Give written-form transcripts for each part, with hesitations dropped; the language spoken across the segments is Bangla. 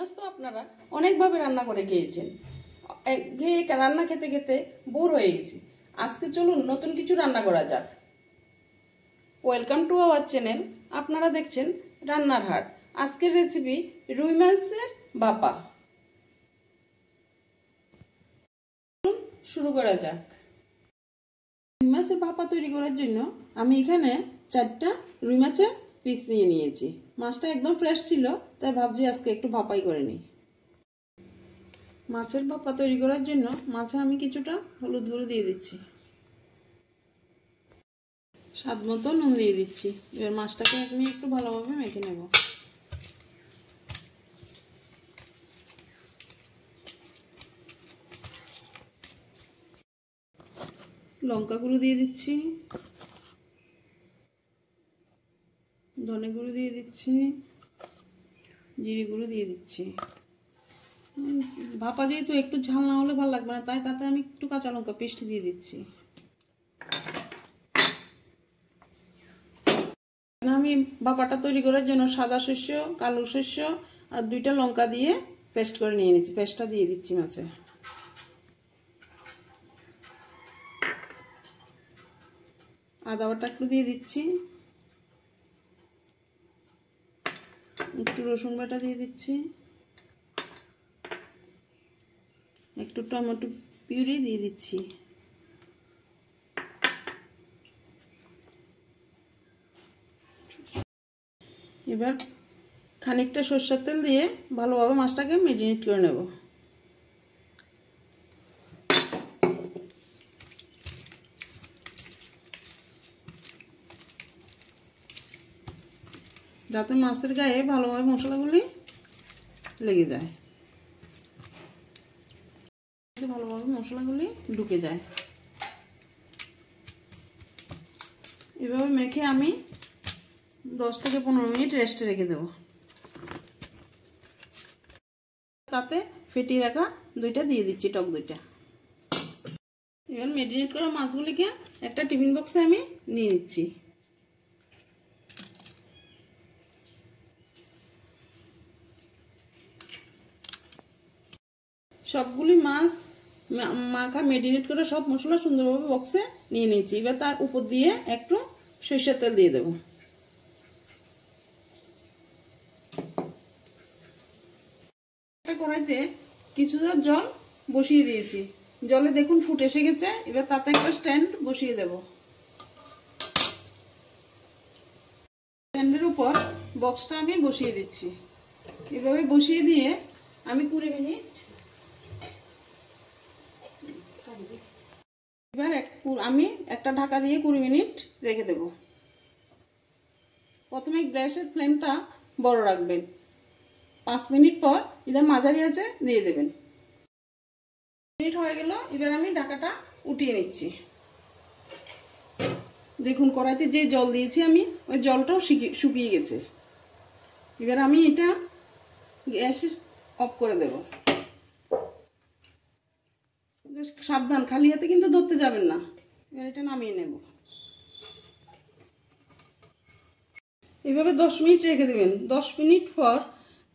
মাছ তো আপনারা অনেকভাবে রান্না করে খেয়েছেন। রান্না খেতে খেতে বোর হয়ে গেছি। আজকে চলুন নতুন কিছু রান্না করা যাক। Welcome to our channel. আপনারা দেখছেন রান্নার হাট। আজকের রেসিপি রুই মাছের ভাপা। শুরু করা যাক। রুই মাছের ভাপা তৈরি করার জন্য আমি এখানে 4টা রুই মাছের পিস নিয়ে নিয়েছি। মাছটা একদম ফ্রেশ ছিল, তাই ভাবছি আজকে একটু ভাপাই করে নিই। মাছের ভাপা তৈরি করার জন্য মাছে আমি কিছুটা হলুদ গুঁড়ো দিয়ে দিচ্ছি, স্বাদ মতো নুন দিয়ে দিচ্ছি। এবার মাছটাকে আমি একটু ভালোভাবে মেখে নেব। লঙ্কা গুঁড়ো দিয়ে দিচ্ছি, ধনে গুঁড়ো দিয়ে দিচ্ছি, জিরে গুঁড়ো দিয়ে দিচ্ছি। ভাপা যেহেতু একটু ঝাল না হলে ভালো লাগবে না, তাই তাতে আমি একটু কাঁচা লঙ্কা পেস্ট দিয়ে দিচ্ছি। আমি ভাপাটা তৈরি করার জন্য সাদা শস্য, কালো শস্য আর 2টা লঙ্কা দিয়ে পেস্ট করে নিয়ে নিচ্ছি। পেস্টটা দিয়ে দিচ্ছি মাছে। আদা বাটা একটু দিয়ে দিচ্ছি, একটু রসুন বাটা দিয়ে দিচ্ছি, একটু টমেটো পিউরি দিয়ে দিচ্ছি। এবার খানিকটা সরষের তেল দিয়ে ভালোভাবে মাছটাকে ম্যারিনেট করে নেব। যাতে মাছের গায়ে ভালোভাবে মশলাগুলি লেগে যায়, ভালোভাবে মশলাগুলি ঢুকে যায়। এভাবে মেখে আমি 10 থেকে 15 মিনিট রেস্টে রেখে দেব। তাতে ফেটিয়ে রাখা 2টা দিয়ে দিচ্ছি, টক 2টা। এবার ম্যারিনেট করা মাছগুলিকে একটা টিফিন বক্সে আমি নিয়ে নিচ্ছি। সবগুলি মাছ মাখা ম্যারিনেট করে সব মশলা সুন্দরভাবে বক্সে নিয়ে নিচ্ছি। এবার তার উপর দিয়ে একটু সরষের তেল দিয়ে দেবো। কড়াইতে কিছুটা জল বসিয়ে দিয়েছি। জলে দেখুন ফুট এসে গেছে। এবার তাতে একটা স্ট্যান্ড বসিয়ে দেব। স্ট্যান্ডের উপর বক্সটা আমি বসিয়ে দিচ্ছি। এভাবে বসিয়ে দিয়ে আমি 20 মিনিট, এবার আমি একটা ঢাকা দিয়ে 20 মিনিট রেখে দেব। প্রথমে গ্যাসের ফ্লেমটা বড় রাখবেন। 5 মিনিট পর এটা মাঝারি আছে দিয়ে দেবেন। মিনিট হয়ে গেল। এবার আমি ঢাকাটা উঠিয়ে নিচ্ছি। দেখুন কড়াইতে যে জল দিয়েছি আমি, ওই জলটাও শুকিয়ে গেছে। এবার আমি এটা গ্যাস অফ করে দেব। সাবধান, খালি হাতে কিন্তু ধরতে যাবেন না। এবার এটা নামিয়ে নেব। এভাবে 10 মিনিট রেখে দেবেন। 10 মিনিট পর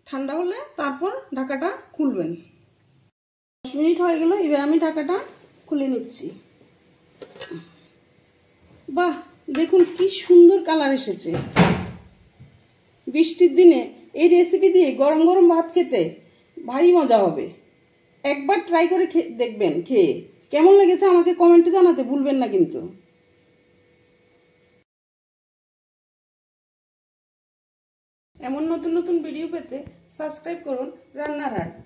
ঠান্ডা হলে তারপর ঢাকাটা খুলবেন। 10 মিনিট হয়ে গেল। এবার আমি ঢাকাটা খুলে নিচ্ছি। বাহ, দেখুন কি সুন্দর কালার এসেছে। বৃষ্টির দিনে এই রেসিপি দিয়ে গরম গরম ভাত খেতে ভারী মজা হবে। একবার ট্রাই করে দেখবেন। খেয়ে কেমন লেগেছে আমাকে কমেন্টে জানাতে ভুলবেন না কিন্তু। এমন নতুন নতুন ভিডিও পেতে সাবস্ক্রাইব করুন রান্নার হাট।